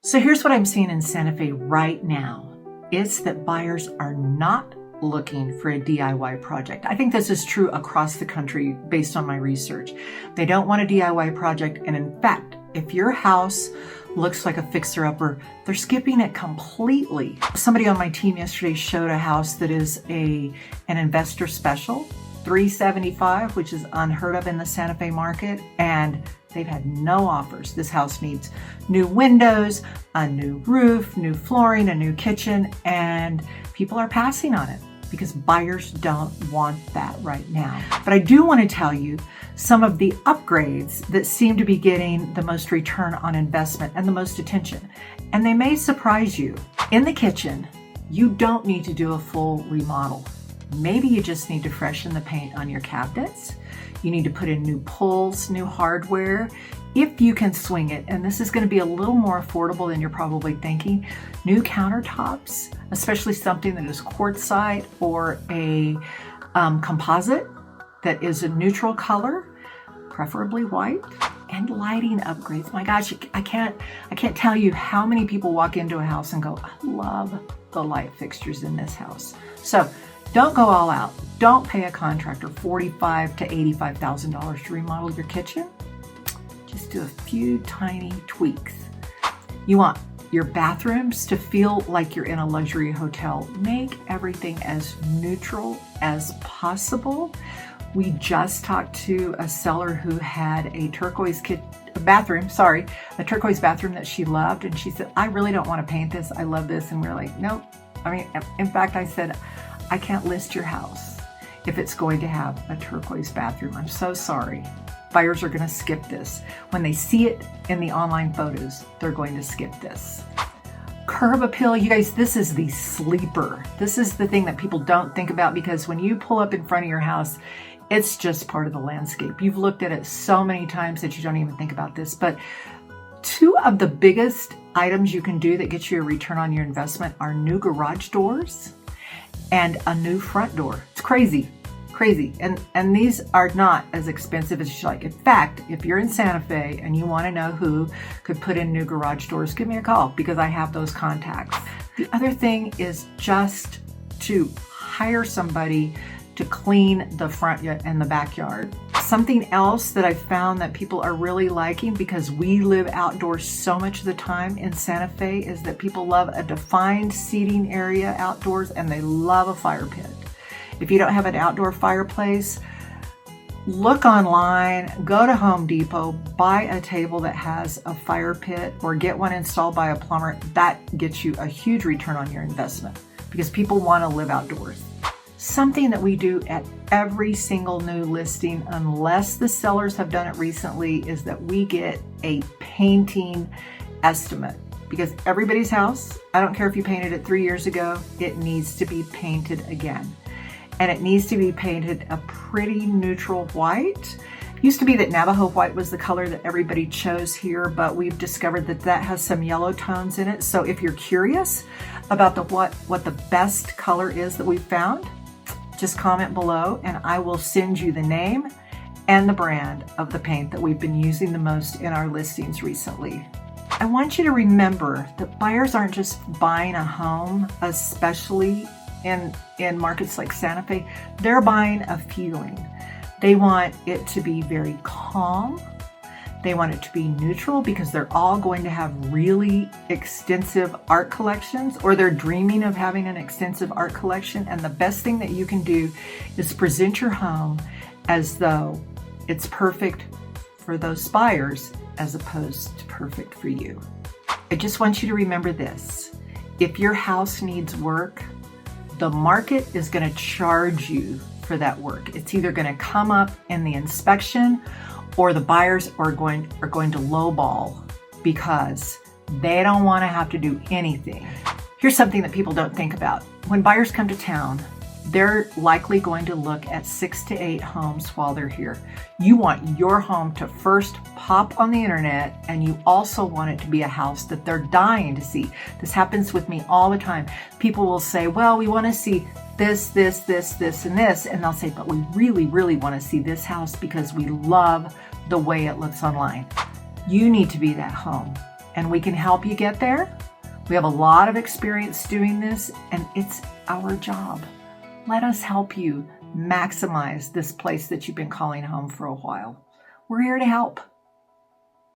So here's what I'm seeing in Santa Fe right now. It's that buyers are not looking for a DIY project. I think this is true across the country based on my research. They don't want a DIY project. And in fact, if your house looks like a fixer-upper, they're skipping it completely. Somebody on my team yesterday showed a house that is an investor special, $375, which is unheard of in the Santa Fe market, and they've had no offers. This house needs new windows, a new roof, new flooring, a new kitchen, and people are passing on it because buyers don't want that right now. But I do want to tell you some of the upgrades that seem to be getting the most return on investment and the most attention. And they may surprise you. In the kitchen, you don't need to do a full remodel. Maybe you just need to freshen the paint on your cabinets. You need to put in new pulls, new hardware, if you can swing it. And this is going to be a little more affordable than you're probably thinking. New countertops, especially something that is quartzite or a composite that is a neutral color, preferably white, and lighting upgrades. My gosh, I can't tell you how many people walk into a house and go, I love the light fixtures in this house. So don't go all out. Don't pay a contractor $45,000 to $85,000 to remodel your kitchen. Just do a few tiny tweaks. You want your bathrooms to feel like you're in a luxury hotel. Make everything as neutral as possible. We just talked to a seller who had a turquoise bathroom that she loved. And she said, I really don't want to paint this. I love this. And we're like, nope. I mean, in fact, I said, I can't list your house if it's going to have a turquoise bathroom. I'm so sorry. Buyers are going to skip this. When they see it in the online photos, they're going to skip this. Curb appeal, you guys, this is the sleeper. This is the thing that people don't think about, because when you pull up in front of your house, it's just part of the landscape. You've looked at it so many times that you don't even think about this. But two of the biggest items you can do that get you a return on your investment are new garage doors and a new front door. It's crazy. And these are not as expensive as you like. In fact, if you're in Santa Fe and you want to know who could put in new garage doors, give me a call because I have those contacts. The other thing is just to hire somebody to clean the front and the backyard. Something else that I found that people are really liking, because we live outdoors so much of the time in Santa Fe, is that people love a defined seating area outdoors and they love a fire pit. If you don't have an outdoor fireplace, look online, go to Home Depot, buy a table that has a fire pit or get one installed by a plumber. That gets you a huge return on your investment because people want to live outdoors. Something that we do at every single new listing, unless the sellers have done it recently, is that we get a painting estimate. Because everybody's house, I don't care if you painted it 3 years ago, it needs to be painted again. And it needs to be painted a pretty neutral white. It used to be that Navajo white was the color that everybody chose here, but we've discovered that that has some yellow tones in it. So if you're curious about what the best color is that we've found, just comment below and I will send you the name and the brand of the paint that we've been using the most in our listings recently. I want you to remember that buyers aren't just buying a home, especially in markets like Santa Fe. They're buying a feeling. They want it to be very calm. They want it to be neutral because they're all going to have really extensive art collections, or they're dreaming of having an extensive art collection. And the best thing that you can do is present your home as though it's perfect for those buyers as opposed to perfect for you. I just want you to remember this. If your house needs work, the market is going to charge you for that work. It's either going to come up in the inspection or the buyers are going to lowball because they don't want to have to do anything. Here's something that people don't think about. When buyers come to town, they're likely going to look at 6 to 8 homes while they're here. You want your home to first pop on the internet, and you also want it to be a house that they're dying to see. This happens with me all the time. People will say, well, we want to see this, and this. And they'll say, but we really, really want to see this house because we love the way it looks online. You need to be that home. and we can help you get there. We have a lot of experience doing this, and it's our job. Let us help you maximize this place that you've been calling home for a while. We're here to help.